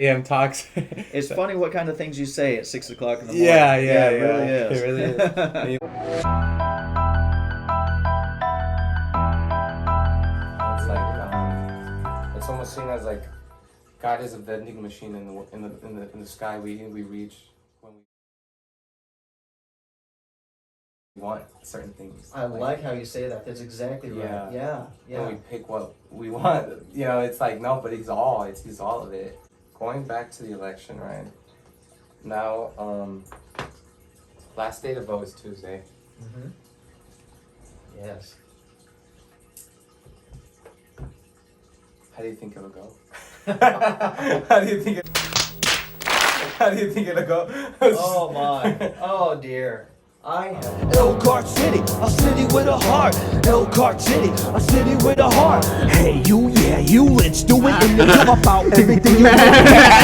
AM talks. It's funny what kind of things you say at 6 o'clock in the morning. Yeah, It really is. It really is. It's like it's almost seen as like God is a vending machine in the sky. We reach when we want certain things. I like how you say that. That's exactly right. Yeah. And we pick what we want. You know, it's like no, but he's all of it. Going back to the election, right? Now, last day to vote is Tuesday. Mm-hmm. Yes. How do you think it'll go? How do you think it'll go? Oh my. Oh dear. Elkhart City, a city with a heart. Elkhart City, a city with a heart. Hey, you, let's do it. And talk about everything you want.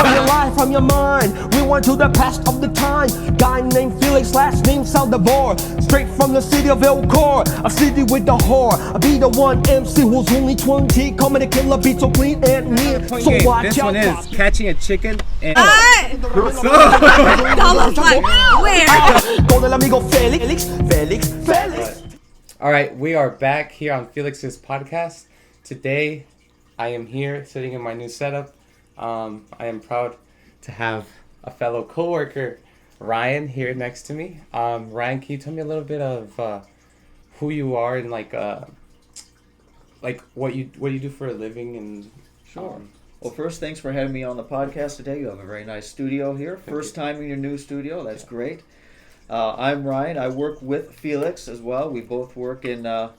From your life, from your mind. We went to the past of the time. Guy named Felix, last name Salvador. Straight from the city of Elkhart, a city with the heart. I be the one MC who's only 20, coming to kill a beat so clean and near. So watch this out. one is catching a chicken and Donald's like, where? Con el amigo Felix. All right, we are back here on FELIX'S podcast. Today, I am here sitting in my new setup. I am proud to have a fellow coworker, Ryan, here next to me. Ryan, can you tell me a little bit of who you are and like what you do for a living and Sure. Well, first, thanks for having me on the podcast today. You have a very nice studio here. First time in your new studio. That's great. I'm Ryan. I work with Felix as well. We both work in kind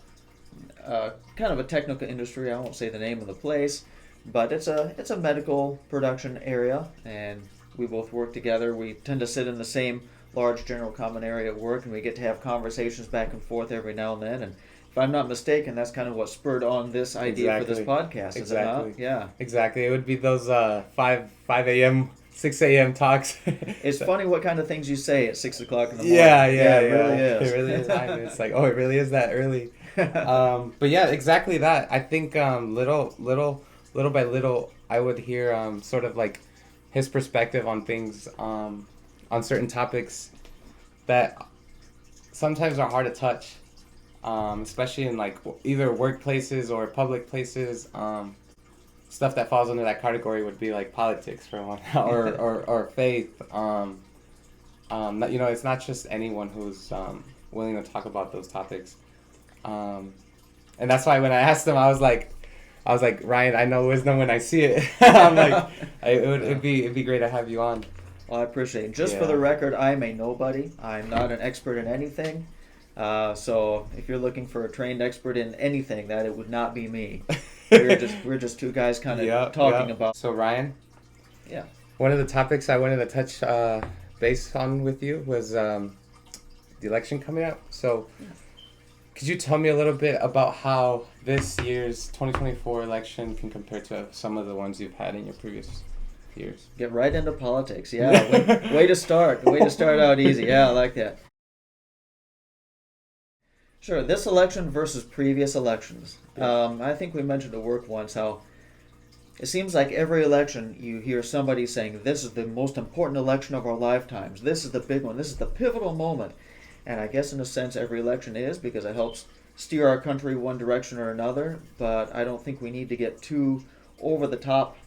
of a technical industry. I won't say the name of the place, but it's a medical production area, and we both work together. We tend to sit in the same large general common area at work, and we get to have conversations back and forth every now and then. And if I'm not mistaken, that's kind of what spurred on this idea for this podcast. Is it not? Yeah. Exactly. It would be those 5 a.m. 6 a.m. talks. It's funny what kind of things you say at 6 o'clock in the morning. Yeah. It really is. It really is. It's like, oh, it really is that early. But yeah, exactly that. I think little by little, I would hear sort of like his perspective on things, on certain topics that sometimes are hard to touch, especially in like either workplaces or public places. Stuff that falls under that category would be like politics for one, or faith. It's not just anyone who's willing to talk about those topics. And that's why when I asked him, I was like, Ryan, I know wisdom when I see it. I'm like, it'd be great to have you on. Well, I appreciate it. Just for the record, I'm a nobody. I'm not an expert in anything. So if you're looking for a trained expert in anything, that it would not be me. We're just two guys kind of talking about. So Ryan, yeah, one of the topics I wanted to touch base on with you was the election coming up. So could you tell me a little bit about how this year's 2024 election can compare to some of the ones you've had in your previous years? Get right into politics. Yeah, way to start. Way to start out easy. Yeah, I like that. Sure, this election versus previous elections. I think we mentioned at work once how it seems like every election you hear somebody saying, this is the most important election of our lifetimes. This is the big one. This is the pivotal moment. And I guess in a sense every election is, because it helps steer our country one direction or another. But I don't think we need to get too over the top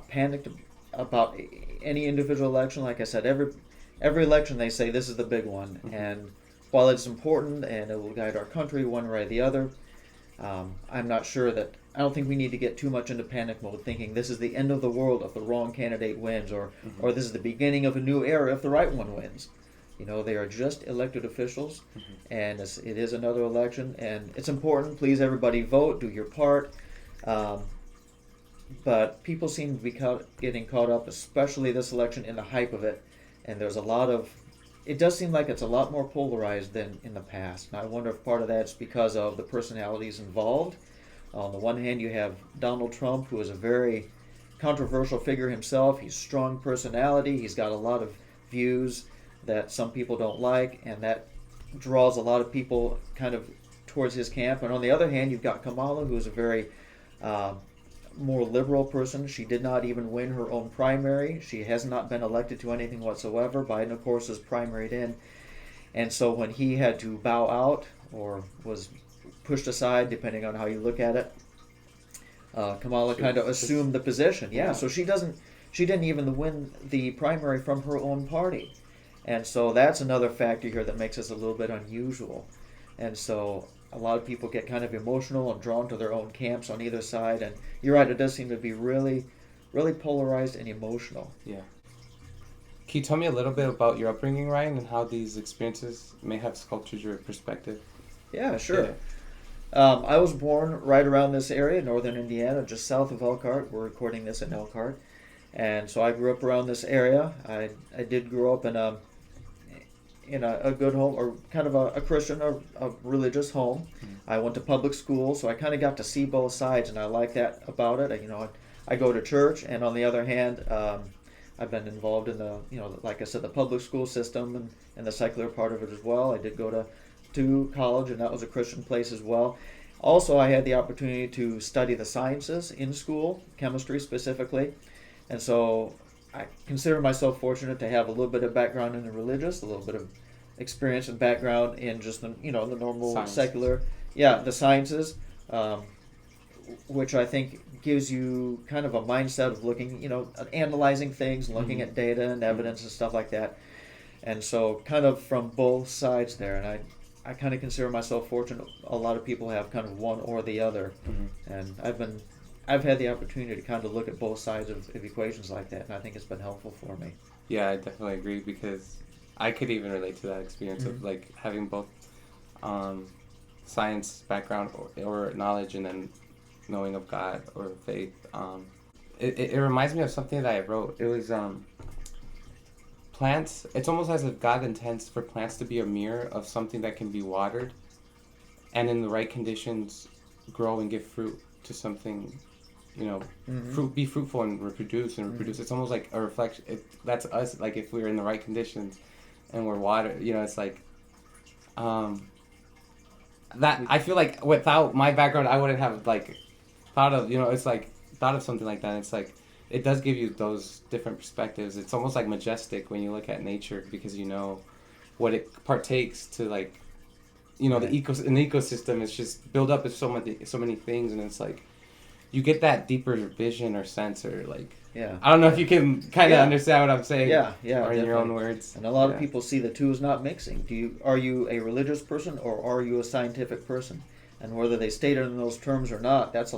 panicked about any individual election. Like I said, every election they say this is the big one. Mm-hmm. And while it's important and it will guide our country one way or the other, I'm not sure that, I don't think we need to get too much into panic mode thinking this is the end of the world if the wrong candidate wins, or this is the beginning of a new era if the right one wins. You know, they are just elected officials, and it is another election, and it's important. Please, everybody, vote, do your part. But people seem to be getting caught up, especially this election, in the hype of it, and there's a lot of, it does seem like it's a lot more polarized than in the past. And I wonder if part of that's because of the personalities involved. On the one hand, you have Donald Trump, who is a very controversial figure himself. He's a strong personality. He's got a lot of views that some people don't like, and that draws a lot of people kind of towards his camp. And on the other hand, you've got Kamala, who's a very more liberal person. She did not even win her own primary. She has not been elected to anything whatsoever. Biden, of course, is primaried in. And so when he had to bow out or was pushed aside, depending on how you look at it, Kamala kind of assumed the position. Yeah, so she didn't even win the primary from her own party. And so that's another factor here that makes us a little bit unusual. And so a lot of people get kind of emotional and drawn to their own camps on either side. And you're right, it does seem to be really, really polarized and emotional. Yeah. Can you tell me a little bit about your upbringing, Ryan, and how these experiences may have sculpted your perspective? Yeah, sure. I was born right around this area, northern Indiana, just south of Elkhart. We're recording this in Elkhart. And so I grew up around this area. I did grow up in a good home, or kind of a Christian or a religious home. I went to public school, so I kind of got to see both sides, and I like that about it. I go to church, and on the other hand, I've been involved in the, like I said, the public school system and the secular part of it as well. I did go to college, and that was a Christian place as well. Also, I had the opportunity to study the sciences in school, chemistry specifically, and so I consider myself fortunate to have a little bit of background in the religious, a little bit of experience and background in just the the normal Science. secular, the sciences, which I think gives you kind of a mindset of looking, analyzing things, looking at data and evidence and stuff like that. And so kind of from both sides there, and I kind of consider myself fortunate. A lot of people have kind of one or the other, and I've had the opportunity to kind of look at both sides of equations like that, and I think it's been helpful for me. Yeah, I definitely agree, because I could even relate to that experience of like having both science background or knowledge, and then knowing of God or faith. It reminds me of something that I wrote. It was plants. It's almost as if God intends for plants to be a mirror of something that can be watered, and in the right conditions grow and give fruit to something, be fruitful and reproduce. It's almost like a reflection. That's us. Like if we're in the right conditions and we're watered, it's like that. I feel like without my background, I wouldn't have thought of, thought of something like that. And it's like, it does give you those different perspectives. It's almost like majestic when you look at nature, because what it partakes to, the ecosystem is just built up of so many things, and it's like you get that deeper vision or sense, or I don't know if you can kind of understand what I'm saying. Yeah, or in your own words. And a lot of people see the two as not mixing. Are you a religious person, or are you a scientific person? And whether they state it in those terms or not, that's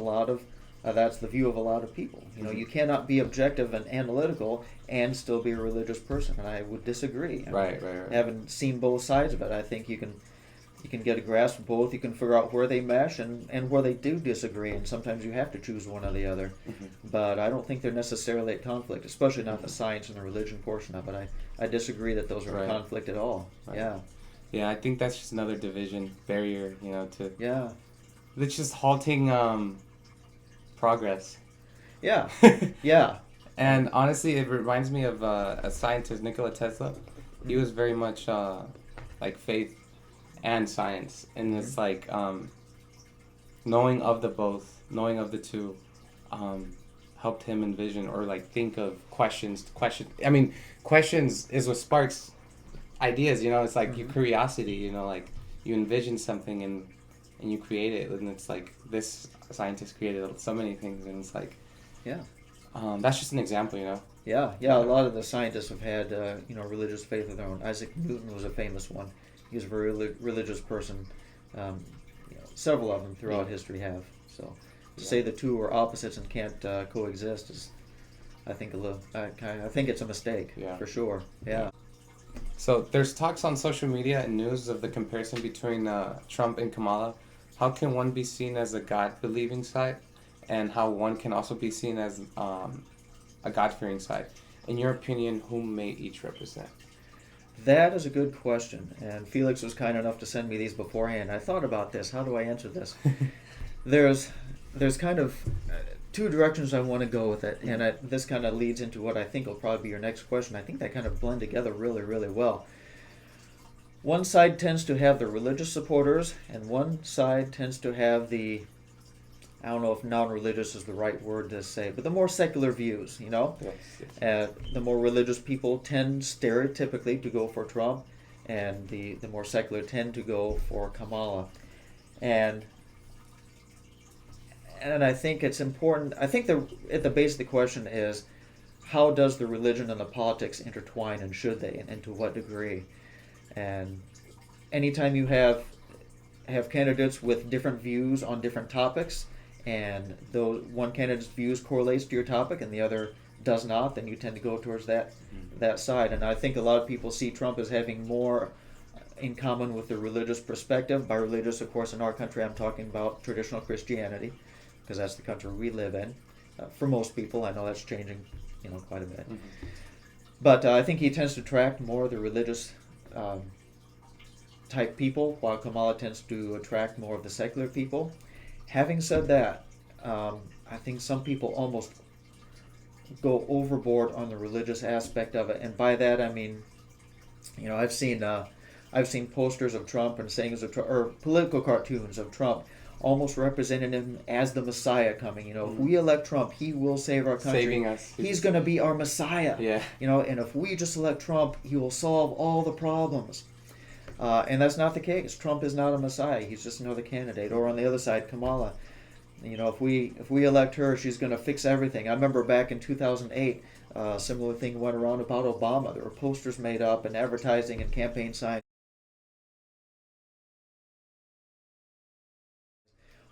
that's the view of a lot of people. You cannot be objective and analytical and still be a religious person, and I would disagree. Right. Having seen both sides of it, I think you can get a grasp of both. You can figure out where they mesh and where they do disagree, and sometimes you have to choose one or the other. But I don't think they're necessarily at conflict, especially not the science and the religion portion of it. I disagree that those are in conflict at all. Right. Yeah, I think that's just another division barrier, to... Yeah. It's just halting progress. Yeah, yeah. And honestly, it reminds me of a scientist, Nikola Tesla. He was very much faith and science. And it's knowing of the two, helped him envision or think of questions. I mean, questions is what sparks ideas, it's like your curiosity, you envision something and you create it, and it's like this scientist created so many things, and it's like, that's just an example, Yeah, a lot of the scientists have had religious faith of their own. Isaac Newton was a famous one. He was a very religious person. Several of them throughout history have. So to say the two are opposites and can't coexist is, I think, I think it's a mistake, for sure. Yeah. So there's talks on social media and news of the comparison between Trump and Kamala. How can one be seen as a God-believing side, and how one can also be seen as a God-fearing side? In your opinion, whom may each represent? That is a good question, and Felix was kind enough to send me these beforehand. I thought about this. How do I answer this? There's kind of two directions I want to go with it, and this kind of leads into what I think will probably be your next question. I think they kind of blend together really, really well. One side tends to have the religious supporters, and one side tends to have the I don't know if non-religious is the right word to say, but the more secular views, you know? Yes. The more religious people tend stereotypically to go for Trump, and the more secular tend to go for Kamala. And I think it's important. I think at the base of the question is, how does the religion and the politics intertwine, and should they, and to what degree? And anytime you have candidates with different views on different topics, and though one candidate's views correlates to your topic and the other does not, then you tend to go towards that side. And I think a lot of people see Trump as having more in common with the religious perspective. By religious, of course, in our country, I'm talking about traditional Christianity, because that's the country we live in. For most people, I know that's changing, quite a bit. But I think he tends to attract more of the religious type people, while Kamala tends to attract more of the secular people. Having said that, I think some people almost go overboard on the religious aspect of it, and by that I mean, I've seen posters of Trump and sayings of Trump, or political cartoons of Trump, almost representing him as the Messiah coming. If we elect Trump, he will save our country. Saving us. He's going to be our Messiah. Yeah. And if we just elect Trump, he will solve all the problems. And that's not the case. Trump is not a Messiah. He's just another candidate. Or on the other side, Kamala. If we elect her, she's going to fix everything. I remember back in 2008, a similar thing went around about Obama. There were posters made up and advertising and campaign signs,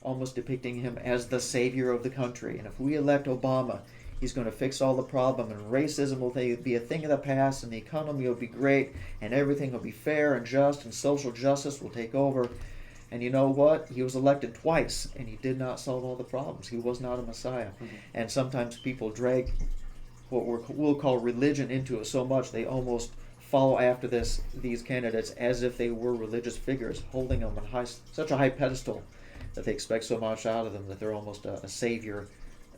almost depicting him as the savior of the country. And if we elect Obama, he's going to fix all the problem, and racism will be a thing of the past, and the economy will be great, and everything will be fair and just, and social justice will take over. And you know what? He was elected twice, and he did not solve all the problems. He was not a Messiah. And sometimes people drag what we'll call religion into it so much they almost follow after these candidates as if they were religious figures, holding them on such a high pedestal that they expect so much out of them that they're almost a savior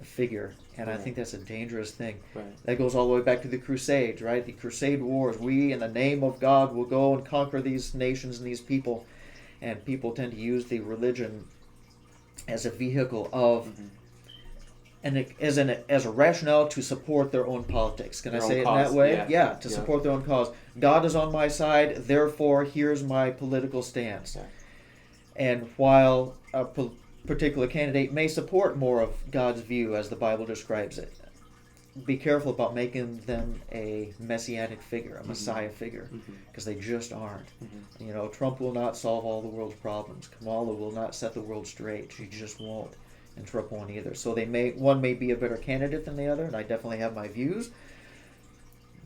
figure. And I think that's a dangerous thing. That goes all the way back to the Crusades, right? The Crusade Wars. We, in the name of God, will go and conquer these nations and these people. And people tend to use the religion as a vehicle of, and as a rationale to support their own politics. Can I say it in that way? Yeah, to support their own cause. God is on my side, therefore here's my political stance. And while a particular candidate may support more of God's view as the Bible describes it, be careful about making them a messianic figure, a Messiah figure, because they just aren't. Trump will not solve all the world's problems. Kamala will not set the world straight. She just won't. And Trump won't either. So one may be a better candidate than the other, and I definitely have my views,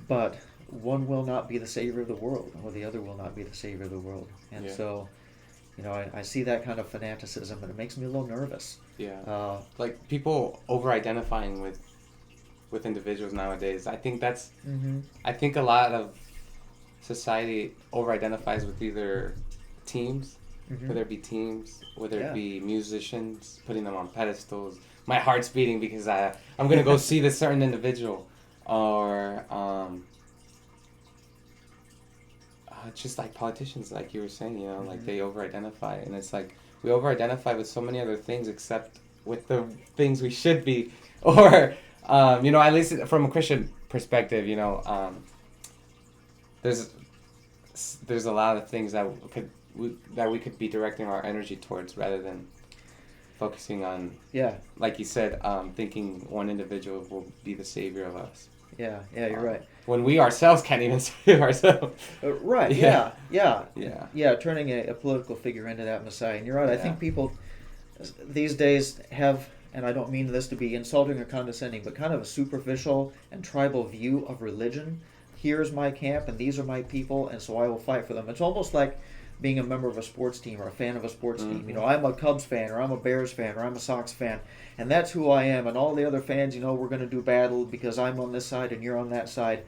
but one will not be the savior of the world, or the other will not be the savior of the world. And so, I see that kind of fanaticism, and it makes me a little nervous. Yeah. Like people over-identifying with individuals nowadays. I think that's. I think a lot of society over-identifies with either teams, whether it be teams, whether it be musicians, putting them on pedestals. My heart's beating because I'm gonna go see this certain individual, or just like politicians, like you were saying, like they over-identify, and it's like we over-identify with so many other things except with the things we should be, or at least from a Christian perspective, there's a lot of things that we could be directing our energy towards rather than focusing on, like you said, thinking one individual will be the savior of us. Yeah, you're right. When we ourselves can't even save ourselves. Right, turning a political figure into that Messiah. And you're right, I think people these days have, and I don't mean this to be insulting or condescending, but kind of a superficial and tribal view of religion. Here's my camp, and these are my people, and so I will fight for them. It's almost like being a member of a sports team or a fan of a sports team. I'm a Cubs fan, or I'm a Bears fan, or I'm a Sox fan, and that's who I am. And all the other fans, we're going to do battle because I'm on this side and you're on that side.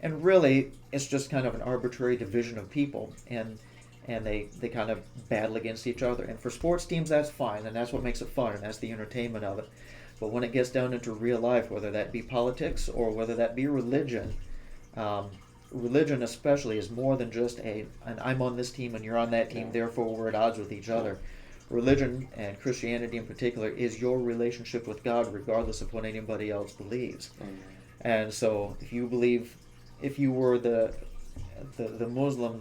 And really, it's just kind of an arbitrary division of people, and they kind of battle against each other. And for sports teams, that's fine, and that's what makes it fun, and that's the entertainment of it. But when it gets down into real life, whether that be politics or whether that be religion, religion especially is more than just and I'm on this team and you're on that team, therefore we're at odds with each other. religion, and Christianity in particular, is your relationship with God, regardless of what anybody else believes. And so, if you believe, if you were the Muslim,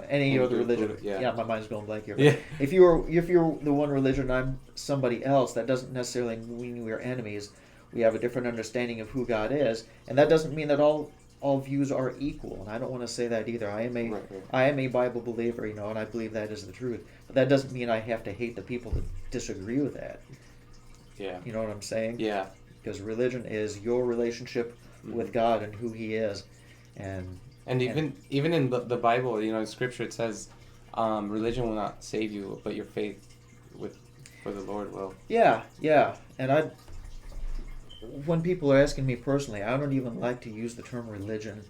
any other religion, my mind's going blank here. But if you're the one religion, I'm somebody else, that doesn't necessarily mean we're enemies. We have a different understanding of who God is, and that doesn't mean that all views are equal. And I don't want to say that either. I am a Bible believer, and I believe that is the truth. But that doesn't mean I have to hate the people that disagree with that. Yeah. You know what I'm saying? Yeah. Because religion is your relationship with God and who He is, and even in the Bible, in Scripture, it says, religion will not save you, but your faith for the Lord will. Yeah, and when people are asking me personally, I don't even like to use the term religion,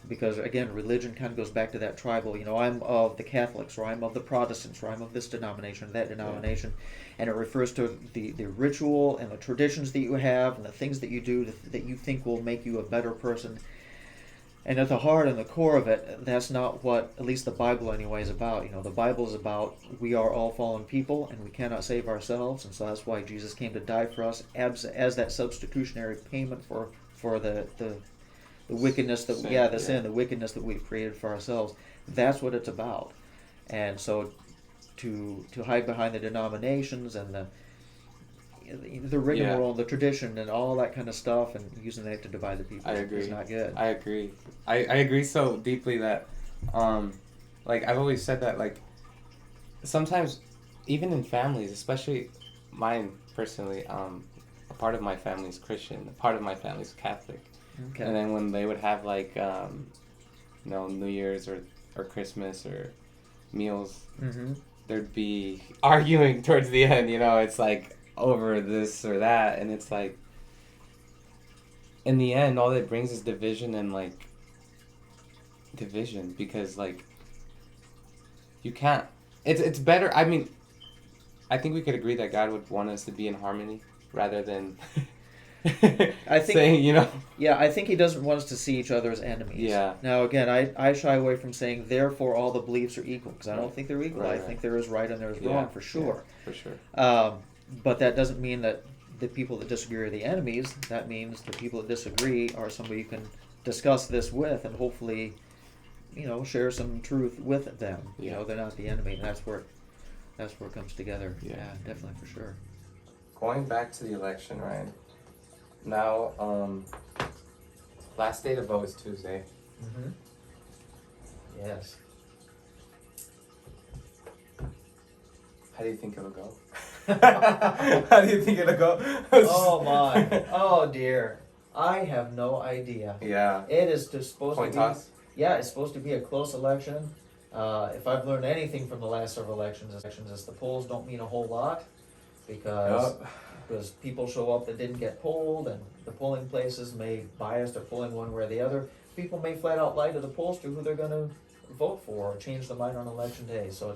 because again, religion kind of goes back to that tribal. I'm of the Catholics, or I'm of the Protestants, or I'm of this denomination, that denomination, and it refers to the ritual and the traditions that you have and the things that you do that you think will make you a better person. And at the heart and the core of it, that's not what, at least the Bible anyway, is about. The Bible is about we are all fallen people and we cannot save ourselves, and so that's why Jesus came to die for us as that substitutionary payment for the wickedness that sin, the wickedness that we've created for ourselves. That's what it's about. And so to hide behind the denominations and the rigmarole, the tradition, and all that kind of stuff, and using that to divide the people, is not good. I agree. I agree so deeply that, I've always said that, sometimes, even in families, especially mine personally, a part of my family is Christian, a part of my family is Catholic. Okay. And then when they would have, New Year's or Christmas or meals, there'd be arguing towards the end, it's over this or that, and it's in the end all it brings is division and division, because you can't, it's better. I mean, I think we could agree that God would want us to be in harmony rather than I think saying, I think He doesn't want us to see each other as enemies. Now again, I shy away from saying therefore all the beliefs are equal, because I don't think they're equal. I think there is right and there is wrong, for sure. For sure. But that doesn't mean that the people that disagree are the enemies. That means the people that disagree are somebody you can discuss this with and hopefully, share some truth with them. They're not the enemy. And that's where it comes together. Yeah, definitely, for sure. Going back to the election, Ryan. Now, last day to vote is Tuesday. Yes. How do you think it'll go? How do you think it'll go? Oh my! Oh dear! I have no idea. Yeah. It is just supposed Point to be. toss? Yeah, it's supposed to be a close election. If I've learned anything from the last several elections, is the polls don't mean a whole lot, because people show up that didn't get polled, and the polling places may bias their polling one way or the other. People may flat out lie to the pollster who they're going to vote for, or change their mind on election day. So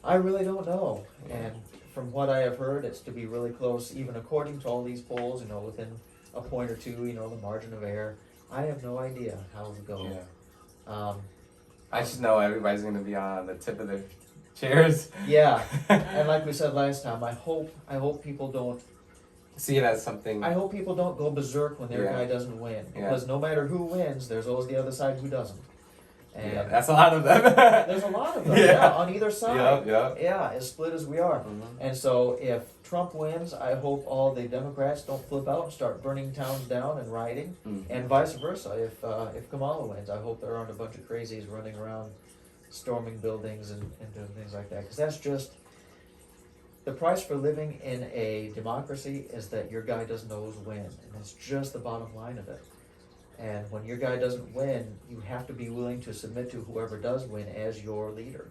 I really don't know. And from what I have heard, it's to be really close, even according to all these polls, within a point or two, the margin of error. I have no idea how it will go. Yeah. I just know everybody's going to be on the tip of their chairs. Yeah. And like we said last time, I hope people don't see it as something. I hope people don't go berserk when their guy doesn't win. Because no matter who wins, there's always the other side who doesn't. And that's a lot of them. There's a lot of them, on either side. Yeah, as split as we are. And so if Trump wins, I hope all the Democrats don't flip out and start burning towns down and rioting, and vice versa. If Kamala wins, I hope there aren't a bunch of crazies running around storming buildings and doing things like that. Because that's just, the price for living in a democracy is that your guy doesn't always win. And it's just the bottom line of it. And when your guy doesn't win, you have to be willing to submit to whoever does win as your leader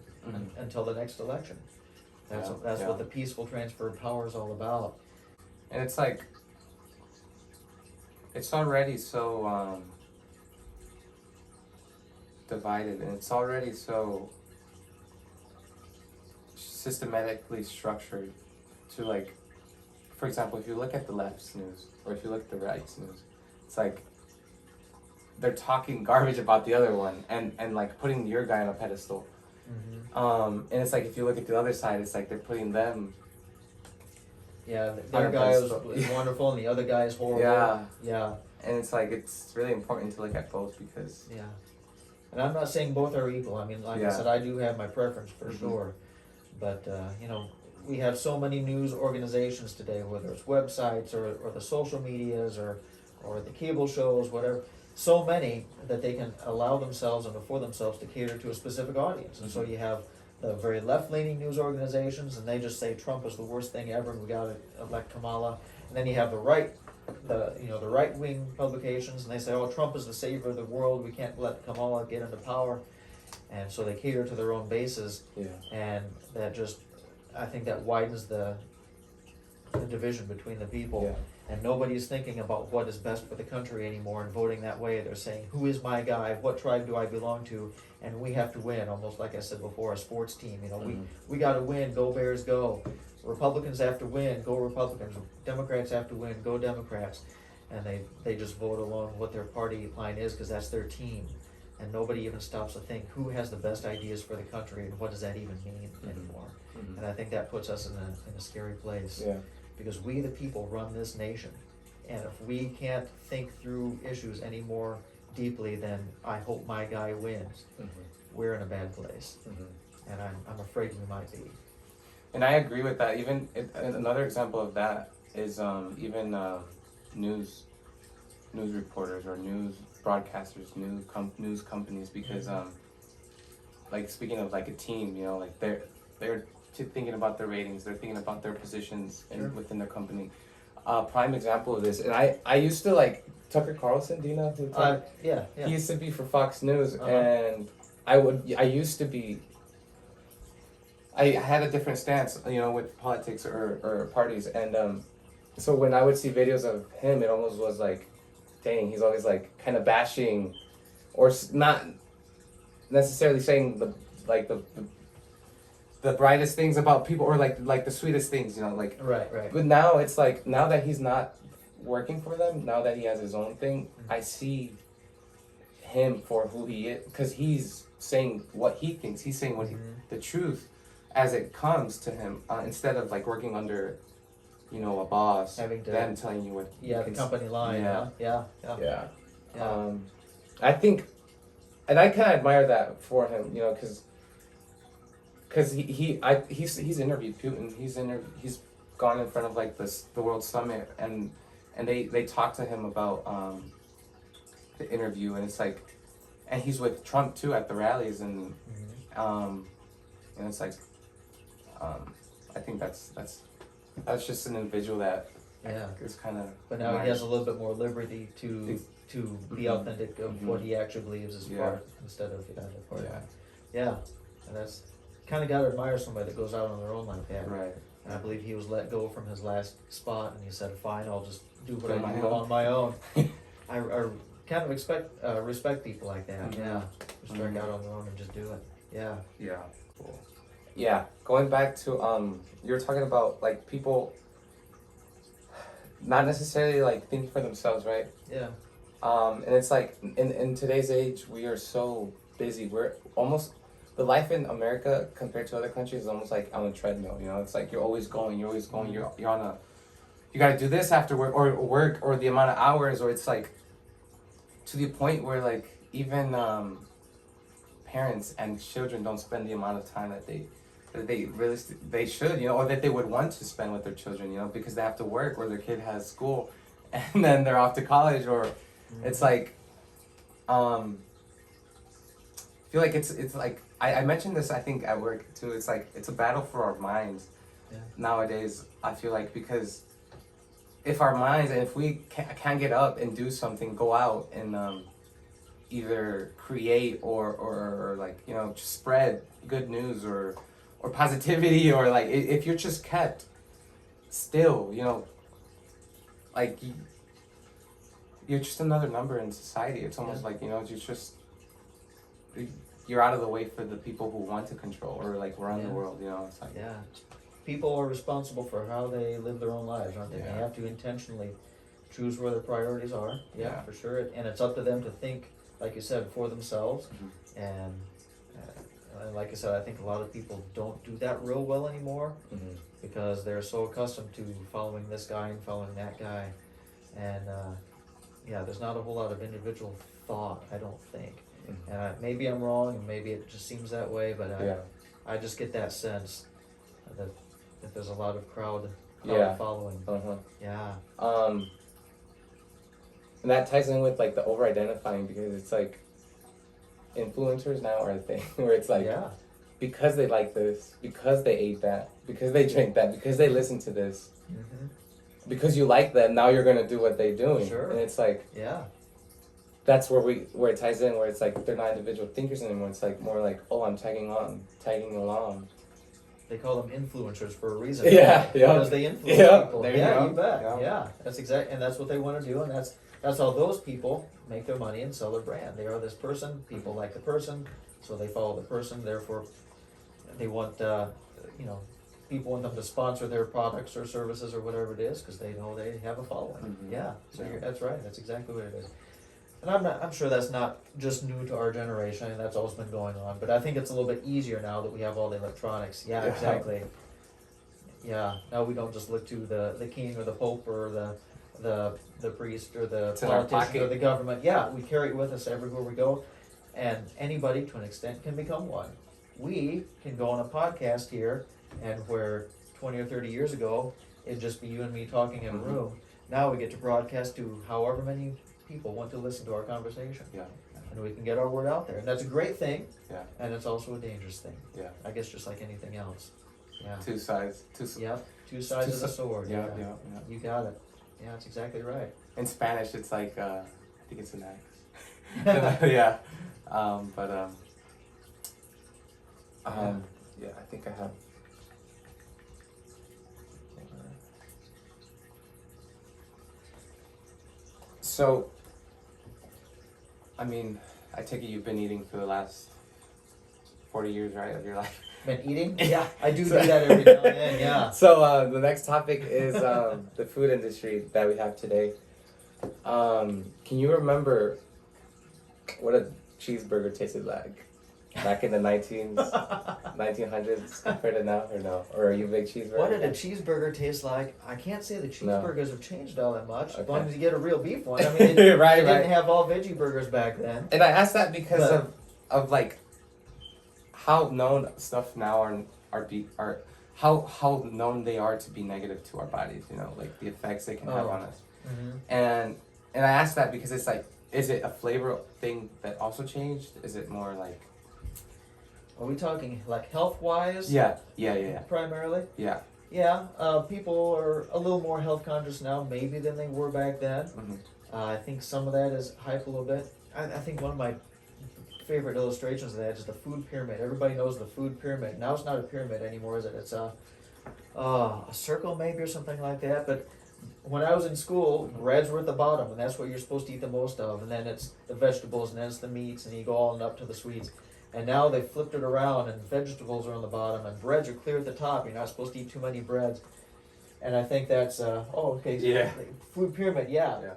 until the next election. That's what the peaceful transfer of power is all about. And it's it's already so divided, and it's already so systematically structured to, for example, if you look at the left's news or if you look at the right's news, it's they're talking garbage about the other one and putting your guy on a pedestal. And it's like if you look at the other side, it's like they're putting them. Yeah, On their a guy is pedestal. wonderful and the other guy is horrible. Yeah. Yeah. And it's like it's really important to look at both because. Yeah. And I'm not saying both are equal. I mean, like I said, I do have my preference for sure. But, you know, we have so many news organizations today, whether it's websites or the social medias or the cable shows, whatever. So many that they can allow themselves and afford themselves to cater to a specific audience. And so you have the very left-leaning news organizations, and they just say Trump is the worst thing ever, and we got to elect Kamala. And then you have the right-wing publications, and they say, oh, Trump is the savior of the world. We can't let Kamala get into power. And so they cater to their own bases. Yeah. And that just, I think that widens the division between the people. Yeah. And nobody's thinking about what is best for the country anymore and voting that way. They're saying, who is my guy? What tribe do I belong to? And we have to win, almost like I said before, a sports team. You know, we got to win. Go Bears, go. Republicans have to win. Go Republicans. Democrats have to win. Go Democrats. And they just vote along what their party line is because that's their team. And nobody even stops to think who has the best ideas for the country and what does that even mean anymore. And I think that puts us in a scary place. Yeah. Because we the people run this nation. And if we can't think through issues any more deeply than I hope my guy wins, we're in a bad place. And I'm afraid we might be. And I agree with that. Even another example of that is even news reporters or news broadcasters, news companies, because like speaking of like a team, you know, like they're thinking about their ratings, they're thinking about their positions within their company. Prime example of this, and I used to like Tucker Carlson. Do you know who? Yeah. He used to be for Fox News, and I used to be. I had a different stance, you know, with politics or parties, and so when I would see videos of him, it almost was like, dang, he's always like kind of bashing, or not necessarily saying the brightest things about people, or like the sweetest things, you know, like. Right. But now it's like, now that he's not working for them, now that he has his own thing, I see him for who he is, because he's saying what he thinks. He's saying what the truth as it comes to him, instead of like working under, you know, a boss, having to them telling you what. the company line. Yeah. I think, and I kind of admire that for him, you know, because he's interviewed Putin. He's gone in front of like the World Summit, and they talk to him about the interview, and it's like, and he's with Trump too at the rallies, and it's like, I think that's just an individual that is kind of. But now he has a little bit more liberty to be authentic of what he actually believes is part instead of the part. Yeah, and that's kind of got to admire somebody that goes out on their own like that. Right. And I believe he was let go from his last spot, and he said, "Fine, I'll just do what I do on my own." I kind of respect people like that. Yeah, just strike out on their own and just do it. Yeah. Yeah. Cool. Yeah. Going back to you were talking about like people not necessarily like thinking for themselves, right? Yeah. And it's like in today's age, we are so busy. We're almost, the life in America compared to other countries is almost like on a treadmill. You know, it's like you're always going. You're on a. You got to do this after work or the amount of hours, or it's like to the point where like even parents and children don't spend the amount of time that they should, you know, or that they would want to spend with their children, you know, because they have to work or their kid has school, and then they're off to college, or it's like, I feel like it's like I mentioned this I think at work too. It's like it's a battle for our minds nowadays. I feel like, because if our minds, and if we can't get up and do something, go out and either create or like, you know, just spread good news or positivity, or like if you're just kept still, you know, like you're just another number in society. It's almost like, you know, you're out of the way for the people who want to control or like run the world, you know. It's like, people are responsible for how they live their own lives, aren't they? They have to intentionally choose where their priorities are, for sure. And it's up to them to think, like you said, for themselves. And and like I said, I think a lot of people don't do that real well anymore because they're so accustomed to following this guy and following that guy, and yeah, there's not a whole lot of individual thought, I don't think. And maybe I'm wrong, and maybe it just seems that way, but I just get that sense that there's a lot of crowd following. Yeah. And that ties in with like the over-identifying, because it's like influencers now are a thing where it's like because they like this, because they ate that, because they drink that, because they listen to this, because you like them, now you're gonna do what they're doing. Sure. And it's like that's where it ties in, where it's like they're not individual thinkers anymore. It's like more like, oh, I'm tagging along. They call them influencers for a reason. Because they influence people. There You bet. Yeah, that's exact, and that's what they want to do, and that's how those people make their money and sell their brand. They are this person. People like the person, so they follow the person. Therefore, they want people want them to sponsor their products or services or whatever it is because they know they have a following. That's right. That's exactly what it is. And I'm sure that's not just new to our generation, and that's always been going on. But I think it's a little bit easier now that we have all the electronics. Yeah, exactly. Yeah, now we don't just look to the king or the pope or the priest or the politician or the government. Yeah, we carry it with us everywhere we go, and anybody to an extent can become one. We can go on a podcast here, and where 20 or 30 years ago it'd just be you and me talking in a room, now we get to broadcast to however many people want to listen to our conversation. And we can get our word out there, and that's a great thing. And it's also a dangerous thing. I guess just like anything else. Two sides of the sword. You got it. Yeah, that's exactly right. In Spanish, it's like I think it's an X. I think I have. So, I mean, I take it you've been eating for the last 40 years, right, of your life? Been eating? Yeah, I do that every now and then, yeah. So, the next topic is the food industry that we have today. Can you remember what a cheeseburger tasted like back in the 1900s compared to now, or no? Or are you a big cheeseburger? What did a cheeseburger taste like? I can't say the cheeseburgers have changed all that much, as long as you get a real beef one. I mean, they didn't have all veggie burgers back then. And I asked that because of like how known stuff now are how known they are to be negative to our bodies, like the effects they can have on us. And I asked that because it's like, is it a flavor thing that also changed? Is it more like, are we talking like health-wise? Yeah. Primarily? Yeah. Yeah, people are a little more health conscious now, maybe than they were back then. I think some of that is hype a little bit. I think one of my favorite illustrations of that is the food pyramid. Everybody knows the food pyramid. Now it's not a pyramid anymore, is it? It's a circle maybe or something like that. But when I was in school, breads were at the bottom, and that's what you're supposed to eat the most of. And then it's the vegetables, and then it's the meats, and you go on up to the sweets. And now they flipped it around, and vegetables are on the bottom, and breads are clear at the top. You're not supposed to eat too many breads. And I think that's, food pyramid, yeah.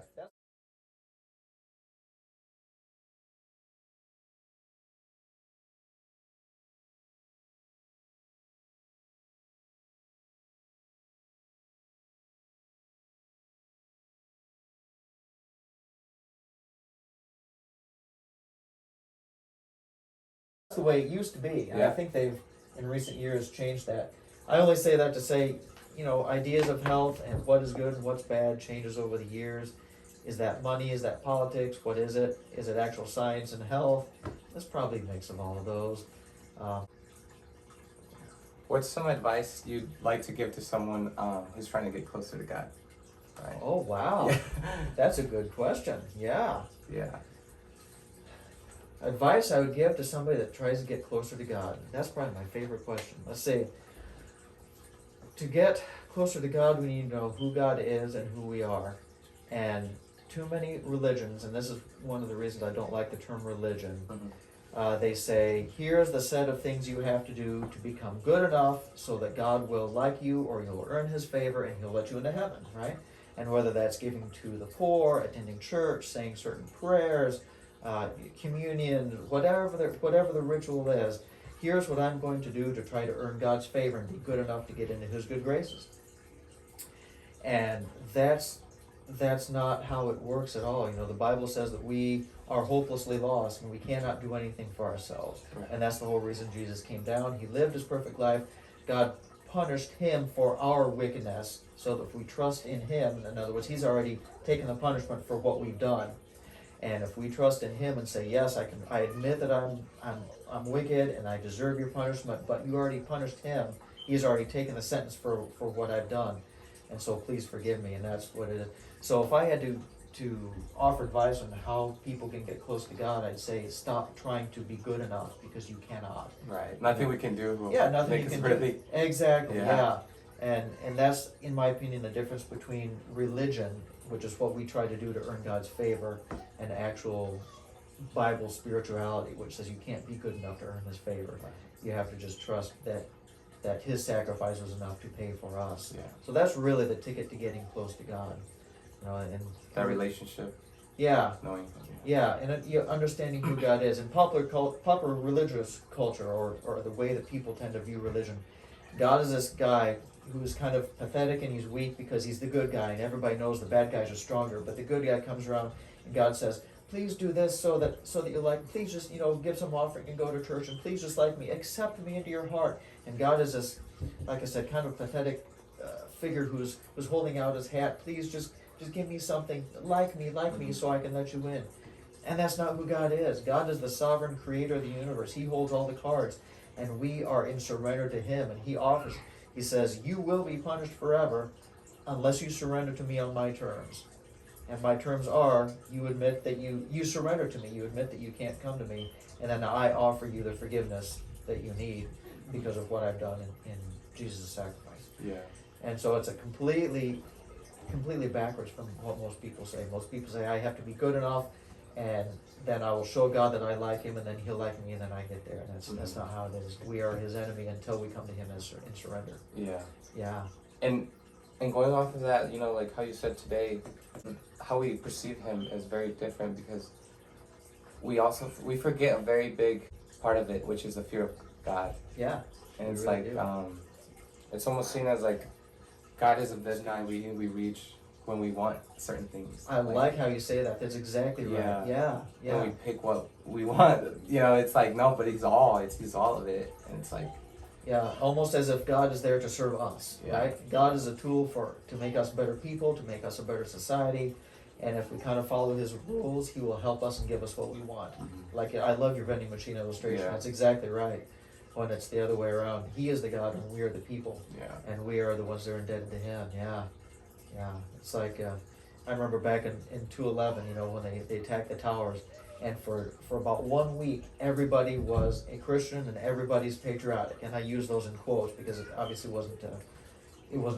The way it used to be, and I think they've in recent years changed that. I only say that to say, ideas of health and what is good and what's bad changes over the years. Is that money? Is that politics? What is it? Is it actual science and health? That's probably a mix of all of those. What's some advice you'd like to give to someone who's trying to get closer to God? Right. Oh wow, that's a good question. Yeah. Advice I would give to somebody that tries to get closer to God. That's probably my favorite question. Let's say, to get closer to God, we need to know who God is and who we are. And too many religions, and this is one of the reasons I don't like the term religion, they say, here's the set of things you have to do to become good enough so that God will like you, or you'll earn his favor and he'll let you into heaven, right? And whether that's giving to the poor, attending church, saying certain prayers, communion, whatever the ritual is, here's what I'm going to do to try to earn God's favor and be good enough to get into his good graces. And that's not how it works at all. You know, the Bible says that we are hopelessly lost and we cannot do anything for ourselves. Right. And that's the whole reason Jesus came down. He lived his perfect life. God punished him for our wickedness, so that if we trust in him, in other words, he's already taken the punishment for what we've done. And if we trust in him and say, yes, I admit that I'm wicked and I deserve your punishment, but you already punished him. He's already taken the sentence for what I've done. And so please forgive me. And that's what it is. So if I had to offer advice on how people can get close to God, I'd say stop trying to be good enough, because you cannot. Right. Nothing we can do will Nothing make you us can really... do. Exactly, Yeah. And that's, in my opinion, the difference between religion, which is what we try to do to earn God's favor, and actual Bible spirituality, which says you can't be good enough to earn his favor. You have to just trust that his sacrifice was enough to pay for us. Yeah. So that's really the ticket to getting close to God. You know, and That relationship, yeah, knowing him. yeah, and understanding who God is. In popular religious culture, or the way that people tend to view religion, God is this guy who's kind of pathetic and he's weak because he's the good guy, and everybody knows the bad guys are stronger. But the good guy comes around and God says, please do this so that you're like, please just, you know, give some offering and go to church, and please just like me, accept me into your heart. And God is this, like I said, kind of pathetic figure who's holding out his hat. Please just give me something, like me, so I can let you in. And that's not who God is. God is the sovereign creator of the universe. He holds all the cards, and we are in surrender to him. And he says, you will be punished forever unless you surrender to me on my terms. And my terms are, you admit that you surrender to me, you admit that you can't come to me, and then I offer you the forgiveness that you need because of what I've done in Jesus' sacrifice. Yeah. And so it's a completely backwards from what most people say. Most people say, I have to be good enough, and then I will show God that I like him, and then he'll like me, and then I get there. And that's not how it is. We are his enemy until we come to him in surrender. Yeah. Yeah. And going off of that, you know, like how you said today, how we perceive him is very different, because we forget a very big part of it, which is the fear of God. Yeah. And it's really like, it's almost seen as like, God is a deadline we reach when we want certain things. I like how you say that. That's exactly right. Yeah. When we pick what we want, you know, it's like, no, but he's all of it. And it's like, yeah, almost as if God is there to serve us, right? God is a tool to make us better people, to make us a better society. And if we kind of follow his rules, he will help us and give us what we want. Mm-hmm. Like, I love your vending machine illustration. Yeah. That's exactly right. When it's the other way around. He is the God and we are the people. Yeah. And we are the ones that are indebted to him. Yeah. Yeah. It's like, I remember back in 2/11, you know, when they attacked the towers. And for about 1 week, everybody was a Christian and everybody's patriotic. And I use those in quotes because it obviously wasn't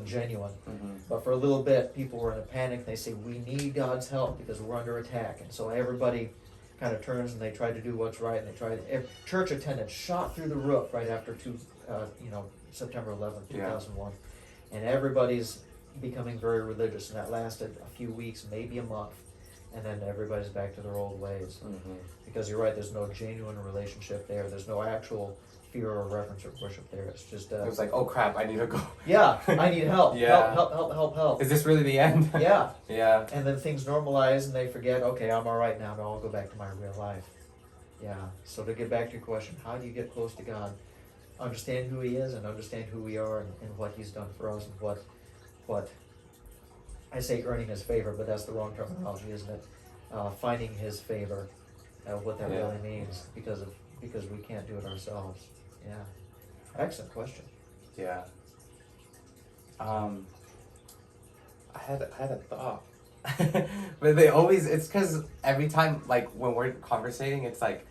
genuine. Mm-hmm. But for a little bit, people were in a panic. They say, we need God's help because we're under attack. And so everybody kind of turns and they try to do what's right. And church attendance shot through the roof right after September 11th, 2001. And everybody's becoming very religious. And that lasted a few weeks, maybe a month. And then everybody's back to their old ways. Mm-hmm. Because you're right, there's no genuine relationship there. There's no actual fear or reverence or worship there. It's just... it was like, oh crap, I need to go. Yeah, I need help. Yeah. Help. Is this really the end? Yeah. Yeah. And then things normalize and they forget, okay, I'm all right now I'll go back to my real life. Yeah. So to get back to your question, how do you get close to God? Understand who he is and understand who we are and what he's done for us and what I say earning his favor, but that's the wrong terminology, isn't it? Finding his favor, what that really means, because we can't do it ourselves. Yeah. Excellent question. Yeah. I had a thought. But it's because every time, like, when we're conversating, it's like,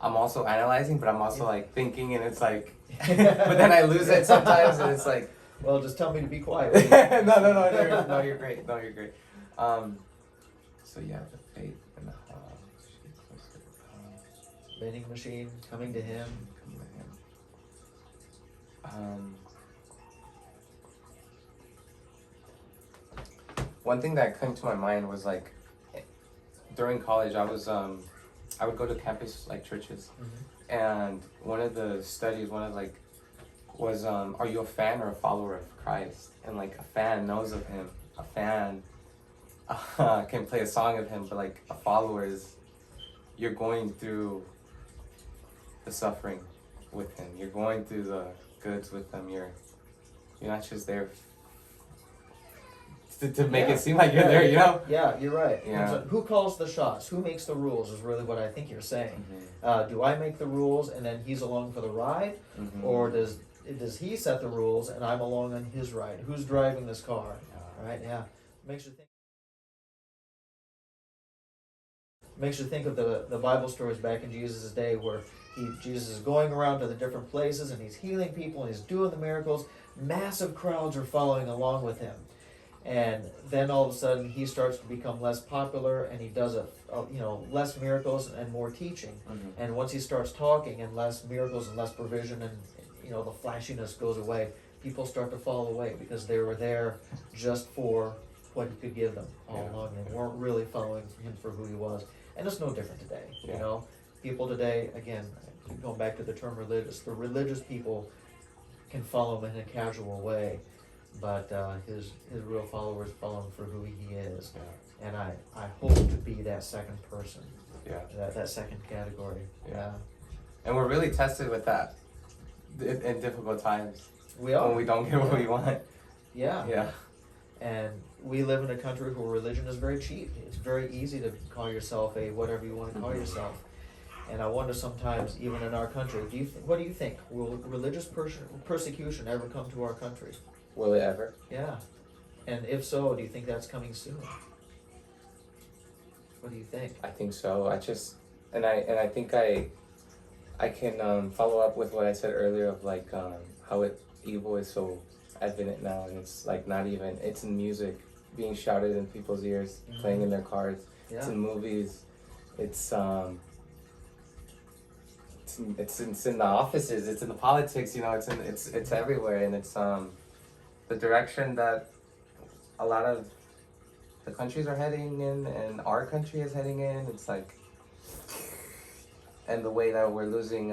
I'm also analyzing, but I'm also, like, thinking, and it's like, but then I lose it sometimes, and it's like, well, just tell me to be quiet. No, you're great. No, you're great. So yeah, the faith and the Vending machine, coming to him. One thing that came to my mind was, like, during college, I I would go to campus like churches, and one of the studies, was are you a fan or a follower of Christ? And like a fan knows of him, a fan can play a song of him, but like a follower is, you're going through the suffering with him, you're going through the goods with him, you're not just there to make it seem like you're there, you know? Yeah, you're right. Yeah. So who calls the shots? Who makes the rules is really what I think you're saying. Do I make the rules and then he's along for the ride? Or does he set the rules and I'm along on his ride? Who's driving this car? Right? Yeah. Makes you think of the Bible stories back in Jesus' day where Jesus is going around to the different places and he's healing people and he's doing the miracles. Massive crowds are following along with him. And then all of a sudden he starts to become less popular and he does less miracles and more teaching. And once he starts talking and less miracles and less provision and the flashiness goes away, people start to fall away because they were there just for what he could give them all along. They weren't really following him for who he was. And it's no different today. People today, again, going back to the term religious, the religious people can follow him in a casual way, but his real followers follow him for who he is. And I hope to be that second person, that second category. And we're really tested with that in difficult times. We are. When we don't get what we want. Yeah. And we live in a country where religion is very cheap. It's very easy to call yourself a whatever you want to call yourself. And I wonder sometimes, even in our country, what do you think? Will religious persecution ever come to our country? Will it ever? Yeah. And if so, do you think that's coming soon? What do you think? I think so. I think I can follow up with what I said earlier of like how evil is so evident now, and it's like not even, it's in music being shouted in people's ears, playing in their cars. It's in movies. It's in the offices. It's in the politics. It's everywhere, and it's the direction that a lot of the countries are heading in, and our country is heading in. It's like, and the way that we're losing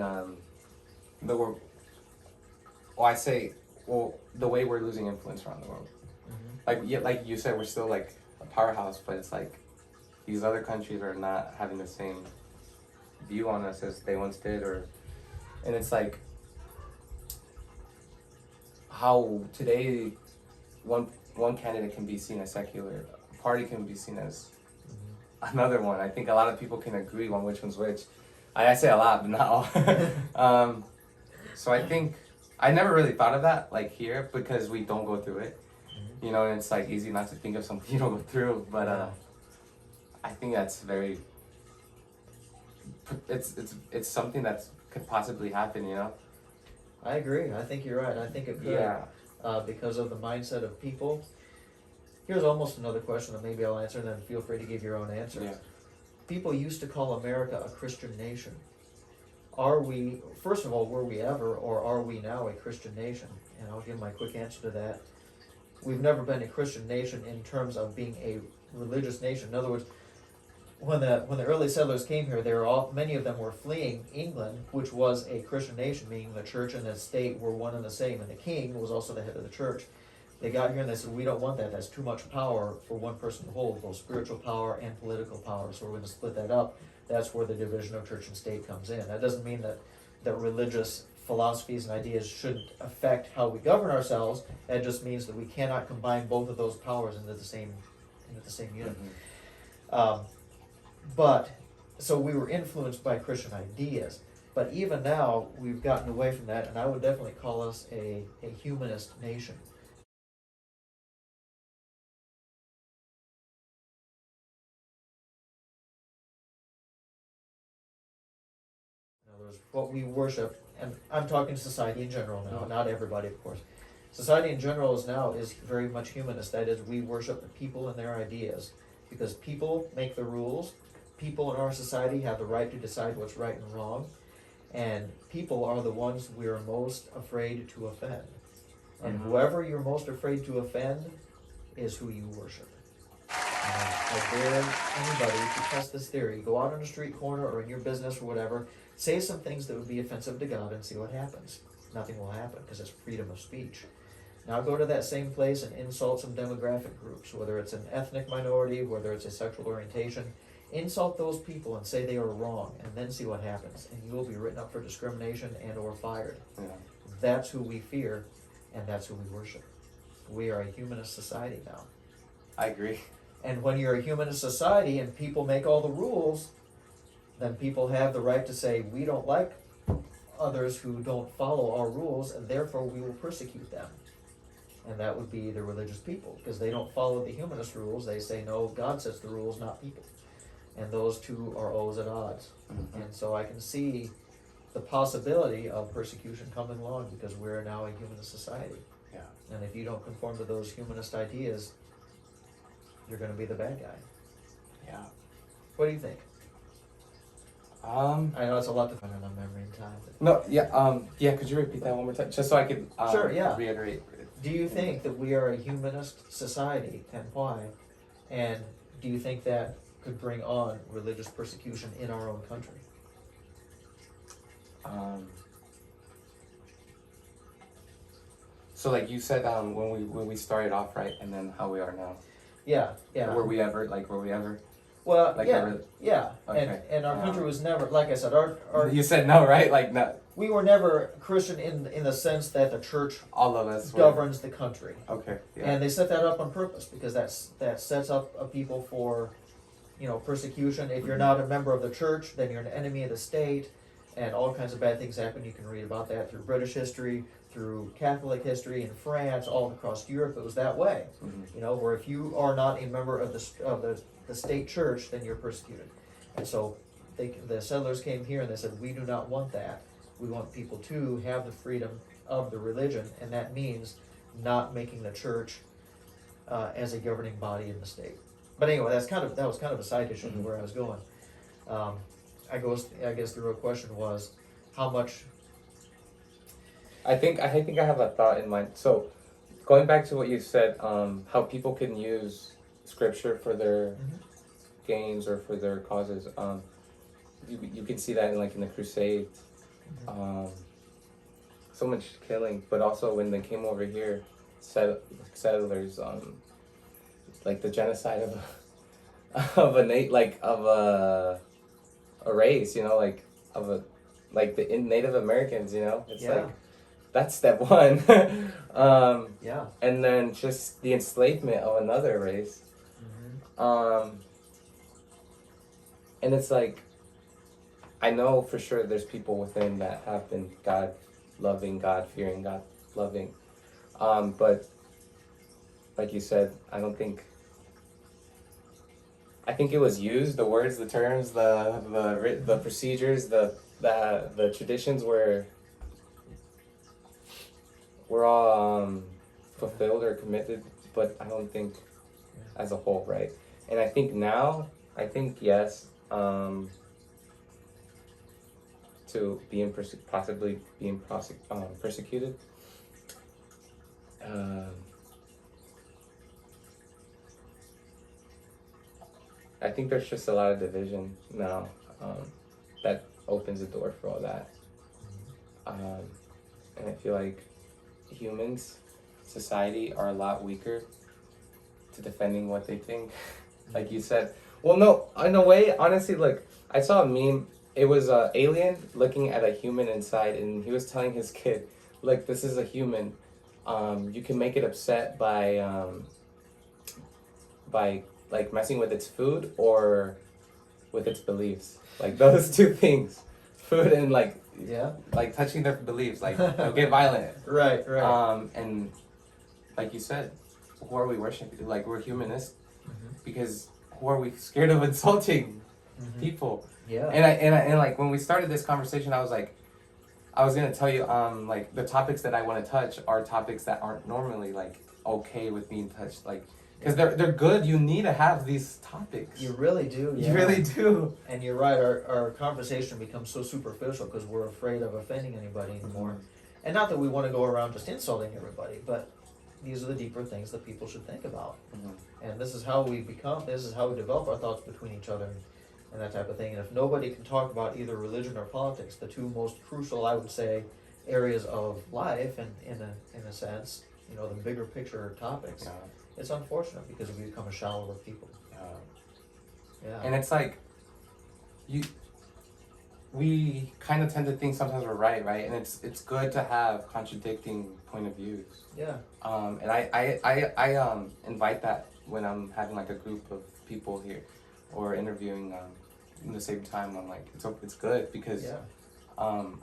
the way we're losing influence around the world. Like you said, we're still like a powerhouse, but it's like these other countries are not having the same view on us as they once did, and it's like how today one candidate can be seen as secular, a party can be seen as another one. I think a lot of people can agree on which one's which. I say a lot, but not all. So I think I never really thought of that like here because we don't go through it, and it's like easy not to think of something you don't go through. But I think that's very. It's something that could possibly happen, I agree. I think you're right. I think it could, because of the mindset of people. Here's almost another question that maybe I'll answer, and then feel free to give your own answer. People used to call America a Christian nation. Are we, first of all, were we ever, or are we now a Christian nation? And I'll give my quick answer to that. We've never been a Christian nation in terms of being a religious nation. In other words, when the early settlers came here, many of them were fleeing England, which was a Christian nation, meaning the church and the state were one and the same, and the king was also the head of the church. They got here and they said, we don't want that. That's too much power for one person to hold, both spiritual power and political power. So we're going to split that up. That's where the division of church and state comes in. That doesn't mean that religious philosophies and ideas shouldn't affect how we govern ourselves. That just means that we cannot combine both of those powers into the same unit. But so we were influenced by Christian ideas. But even now, we've gotten away from that, and I would definitely call us a humanist nation. What we worship, and I'm talking society in general now, not everybody, of course. Society in general is very much humanist. That is, we worship the people and their ideas, because people make the rules. People in our society have the right to decide what's right and wrong, and people are the ones we are most afraid to offend. And whoever you're most afraid to offend is who you worship. I dare anybody to test this theory. Go out on a street corner or in your business or whatever, say some things that would be offensive to God and see what happens. Nothing will happen because it's freedom of speech. Now go to that same place and insult some demographic groups, whether it's an ethnic minority, whether it's a sexual orientation. Insult those people and say they are wrong, and then see what happens. And you will be written up for discrimination and or fired. Yeah. That's who we fear, and that's who we worship. We are a humanist society now. I agree. And when you're a humanist society and people make all the rules, then people have the right to say, we don't like others who don't follow our rules, and therefore we will persecute them. And that would be the religious people, because they don't follow the humanist rules. They say, no, God sets the rules, not people. And those two are always at odds. Mm-hmm. And so I can see the possibility of persecution coming along because we're now a humanist society. Yeah. And if you don't conform to those humanist ideas, you're going to be the bad guy. Yeah. What do you think? I know it's a lot to find on memory and time. No, yeah, yeah, could you repeat that one more time? Just so I could Sure, yeah. reiterate. Do you think that we are a humanist society, and why? And do you think that could bring on religious persecution in our own country? So like you said, when we started off, right, and then how we are now. Yeah, yeah. Were we ever? Well, like yeah, yeah. Okay. And our country was never, like I said, our You said no, right? Like no. we were never Christian in the sense that the church All of us governs the country. Okay. Yeah. And they set that up on purpose because that sets up a people for, persecution. If you're not a member of the church, then you're an enemy of the state, and all kinds of bad things happen. You can read about that through British history, through Catholic history in France, all across Europe. It was that way. Mm-hmm. Where if you are not a member of the state church, then you're persecuted. And so the settlers came here and they said, we do not want that. We want people to have the freedom of the religion, and that means not making the church as a governing body in the state. But anyway, that was kind of a side issue to where I was going. I guess the real question was how much. I think I have a thought in mind. So, going back to what you said, how people can use scripture for their gains or for their causes. You can see that in the Crusades. So much killing, but also when they came over here, settlers, like the genocide of a race, like the Native Americans, it's Yeah. like that's step one. Yeah. And then just the enslavement of another race. And it's like, I know for sure there's people within that have been God loving, God fearing, God loving. But like you said, I think it was used, the words, the terms, the procedures, the traditions were all fulfilled or committed, but I don't think as a whole, right? And I think now, yes, to possibly being persecuted. I think there's just a lot of division now that opens the door for all that. And I feel like humans, society, are a lot weaker to defending what they think. Like you said. Well, no, in a way, honestly, look, I saw a meme. It was an alien looking at a human inside, and he was telling his kid, look, this is a human. You can make it upset by like messing with its food or with its beliefs. Like those two things. Food and like touching their beliefs. Like they'll get violent. Right. And like you said, who are we worshiping? Like we're humanists because who are we scared of insulting people? Yeah. And like when we started this conversation, I was gonna tell you like the topics that I want to touch are topics that aren't normally like okay with being touched, like because they're good. You need to have these topics. You really do. Yeah. You really do. And you're right. Our conversation becomes so superficial because we're afraid of offending anybody anymore. And not that we want to go around just insulting everybody, but these are the deeper things that people should think about. Mhm. And this is how we develop our thoughts between each other and that type of thing. And if nobody can talk about either religion or politics, the two most crucial, I would say, areas of life, and in a sense, the bigger picture topics, Yeah. it's unfortunate because we become a shallower people. Yeah. And it's like, we kind of tend to think sometimes we're right? And it's good to have contradicting point of views. Yeah. And I invite that when I'm having like a group of people here, or interviewing in the same time. I'm like, it's good because Yeah.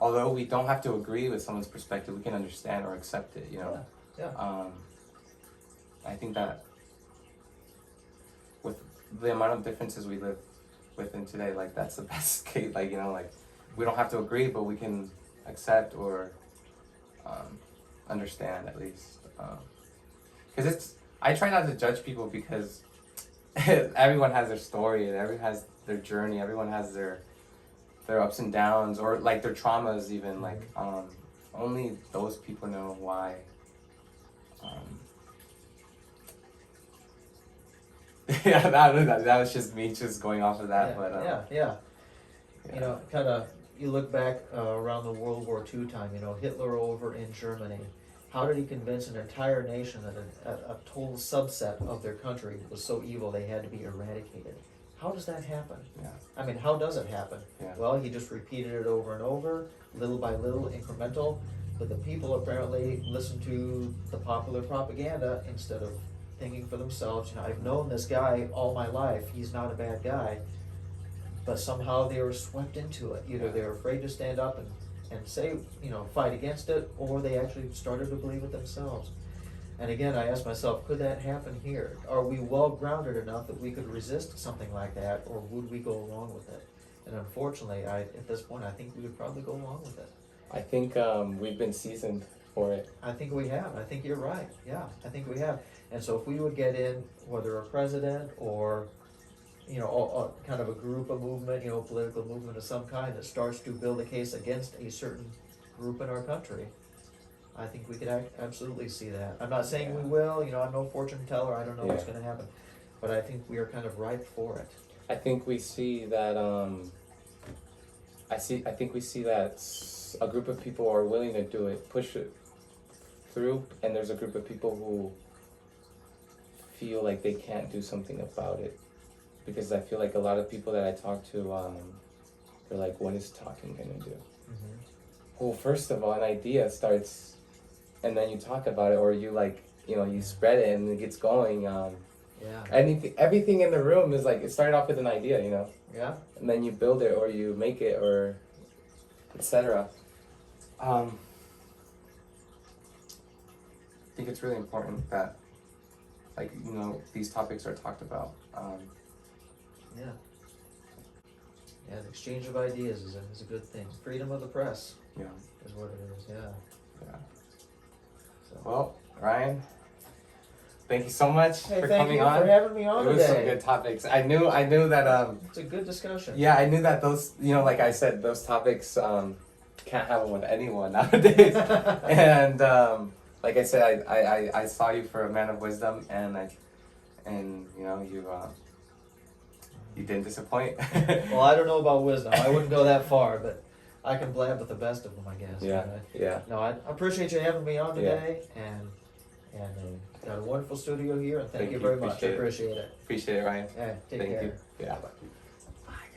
although we don't have to agree with someone's perspective, we can understand or accept it. Yeah. I think that with the amount of differences we live within today, like that's the best case. Like we don't have to agree, but we can accept or understand at least. Because I try not to judge people because everyone has their story and everyone has their journey. Everyone has their ups and downs, or like their traumas even. Like only those people know why. Yeah, that was just me just going off of that. Yeah. You look back around the World War II time, Hitler over in Germany. How did he convince an entire nation that a total subset of their country was so evil they had to be eradicated? How does that happen? Yeah. I mean, how does it happen? Yeah. Well, he just repeated it over and over, little by little, incremental, but the people apparently listened to the popular propaganda instead of thinking for themselves. I've known this guy all my life, he's not a bad guy, but somehow they were swept into it. Either they're afraid to stand up and say, fight against it, or they actually started to believe it themselves. And again, I ask myself, could that happen here? Are we well grounded enough that we could resist something like that, or would we go along with it? And unfortunately, at this point, I think we would probably go along with it. I think we've been seasoned for it. I think we have. I think you're right. Yeah, I think we have. And so if we would get in, whether a president or, kind of a group, a movement, political movement of some kind that starts to build a case against a certain group in our country, I think we could absolutely see that. I'm not saying we will, I'm no fortune teller, I don't know what's going to happen, but I think we are kind of ripe for it. I think we see that, I think we see that a group of people are willing to do it, push it through, and there's a group of people who feel like they can't do something about it. Because I feel like a lot of people that I talk to, they're like, what is talking gonna do? Mm-hmm. Well, first of all, an idea starts, and then you talk about it, or you you spread it and it gets going. Everything in the room is like, it started off with an idea, Yeah. and then you build it, or you make it, or etc. I think it's really important that, these topics are talked about. Yeah, the exchange of ideas is a good thing. Freedom of the press Yeah. is what it is, yeah. So. Well, Ryan, thank you so much for thank coming you on. for having me on It was today. some good topics. I knew that It's a good discussion. yeah, I knew that those, like I said, those topics can't have them with anyone nowadays. And like I said, I saw you for a man of wisdom, and you didn't disappoint. Well, I don't know about wisdom. I wouldn't go that far, but I can blab with the best of them, I guess. Yeah. No, I appreciate you having me on today, and got a wonderful studio here, and thank you very much. I appreciate it. Appreciate it, Ryan. Yeah, take Thank care. you. Yeah. Bye,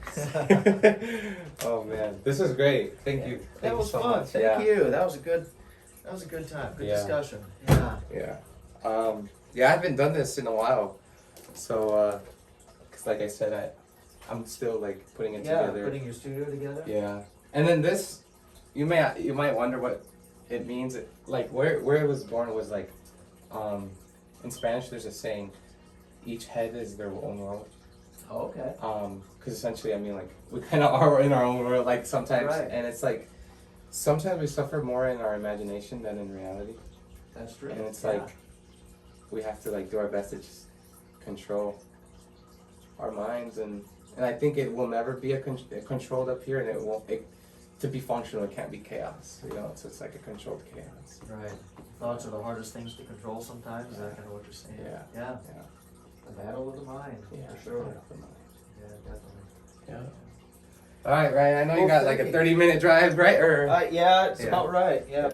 guys. Oh man, this was great. Thank you. Thank That you was so fun. much. Thank you. That was a good time. Good discussion. Yeah. Yeah, I haven't done this in a while, so cause like I said, I'm still like putting it together. Putting your studio together. Yeah, and then this, you might wonder what it means. Like where it was born was like, in Spanish there's a saying, each head is their own world. Oh, okay. Cause essentially, I mean, like we kind of are in our own world, like sometimes, Right. and it's like sometimes we suffer more in our imagination than in reality. That's true. And it's like we have to like do our best to just control our minds, and I think it will never be controlled up here, and to be functional, it can't be chaos. You know, so it's like a controlled chaos. Right. Thoughts are the hardest things to control sometimes. Is that kind of what you're saying? Yeah. Yeah. Yeah. The battle of the mind. Yeah. For sure. Yeah. Yeah, definitely. Yeah. All right, Ryan. I know you Well, got like thank a you. 30-minute drive, right? Or Yeah, it's Yeah. about right. Yeah.